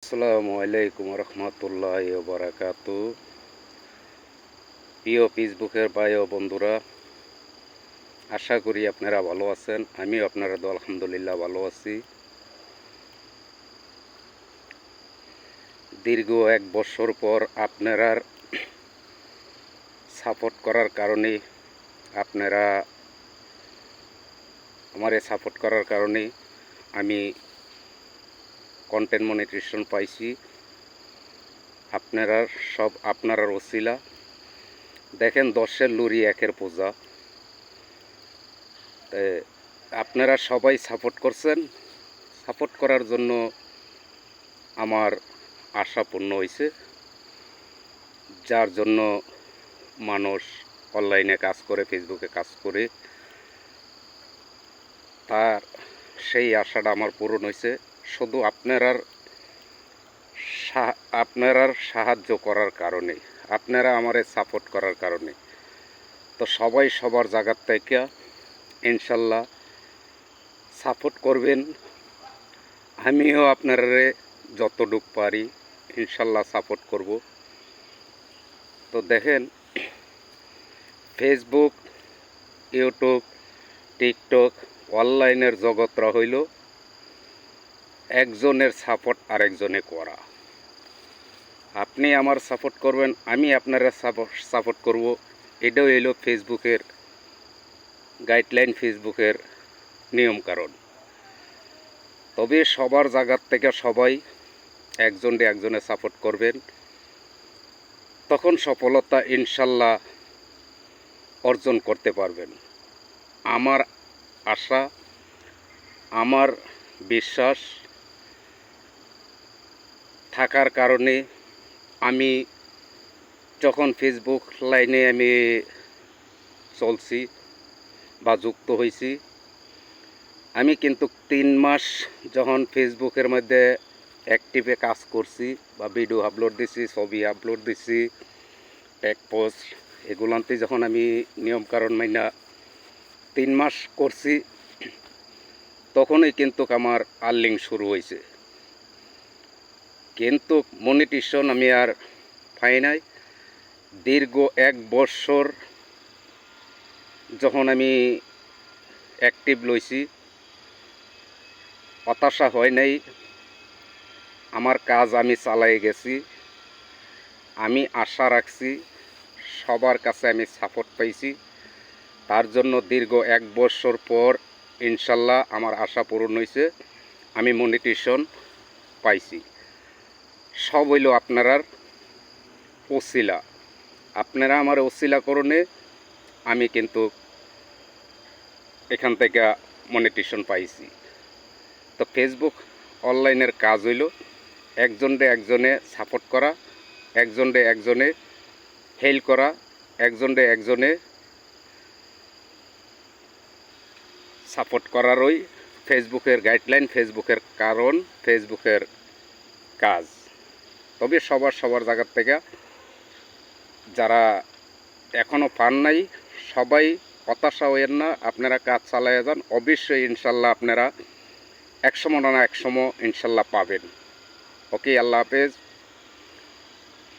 আসসালামু আলাইকুম রহমতুল্লাহ বারাকাতু। প্রিয় ফেসবুকের ভাই ও বন্ধুরা, আশা করি আপনারা ভালো আছেন। আমিও আপনারা তো আলহামদুলিল্লাহ ভালো আছি। দীর্ঘ 1 বছর পর আপনারা সাপোর্ট করার কারণে আমারে সাপোর্ট করার কারণে আমি কন্টেন্ট মনিটাইজেশন পাইছি। আপনারা ওসিলা দেখেন, 10-এর লুরি 1-এর পূজা। আপনারা সবাই সাপোর্ট করছেন। সাপোর্ট করার জন্য আমার আশা পূর্ণ হয়েছে, যার জন্য মানুষ অনলাইনে কাজ করে, ফেসবুকে কাজ করে, তার সেই আশাটা আমার পূরণ হয়েছে শুধু আপনার সাহায্য করার কারণে, আপনারা আমারে সাপোর্ট করার কারণে। তো সবাই সবার জায়গার থেকে ইনশাল্লাহ সাপোর্ট করবেন। আমিও আপনারে যতটুক পারি ইনশাল্লাহ সাপোর্ট করব। তো দেখেন, ফেসবুক, ইউটিউব, টিকটক, অনলাইনের জগৎরা হইল একজনের সাপোর্ট আরেকজনে করা। আপনি আমার সাপোর্ট করবেন, আমি আপনারা সাপোর্ট করব। এটাও হইল ফেসবুকের গাইডলাইন, ফেসবুকের নিয়মকানুন। তবে সবার জায়গার থেকে সবাই একজনে সাপোর্ট করবেন, তখন সফলতা ইনশাল্লাহ অর্জন করতে পারবেন। আমার আশা, আমার বিশ্বাস থাকার কারণে আমি যখন ফেসবুক লাইনে আমি চলছি বা যুক্ত হয়েছি, আমি কিন্তু 3 মাস যখন ফেসবুকের মধ্যে অ্যাক্টিভে কাজ করছি বা ভিডিও আপলোড দিছি, ছবি আপলোড দিছি, ট্যাগ পোস্ট এগুলাতে যখন আমি নিয়মকানুন মাইনা 3 মাস করছি, তখনই কিন্তু আমার আর্নিং শুরু হয়েছে। কিন্তু মনিটাইজেশন আমি আর পাই নাই। দীর্ঘ 1 বছর যখন আমি অ্যাক্টিভ লইছি, হতাশা হয় নাই। আমার কাজ আমি চালাই গেছি। আমি আশা রাখছি, সবার কাছে আমি সাপোর্ট পাইছি। তার জন্য দীর্ঘ 1 বছর পর ইনশাল্লাহ আমার আশা পূরণ হয়েছে, আমি মনিটাইজেশন পাইছি। সব হইল আপনারার ওসিলা। আপনারা আমার ওসিলা করণে আমি কিন্তু এখান থেকে মনিটাইজেশন পাইছি। তো ফেসবুক অনলাইনের কাজ হইল একজনে সাপোর্ট করা, একজনে হেল্প করা, একজনে সাপোর্ট করারই ফেসবুকের গাইডলাইন, ফেসবুকের কারণ, ফেসবুকের কাজ। তবে সবার জায়গার থেকে যারা এখনও পান নাই, সবাই হতাশা হইয়েন না, আপনারা কাজ চালিয়ে যান। অবশ্যই ইনশাল্লাহ আপনারা 100 না 100 ইনশাল্লাহ পাবেন। ওকে, আল্লাহ হাফেজ।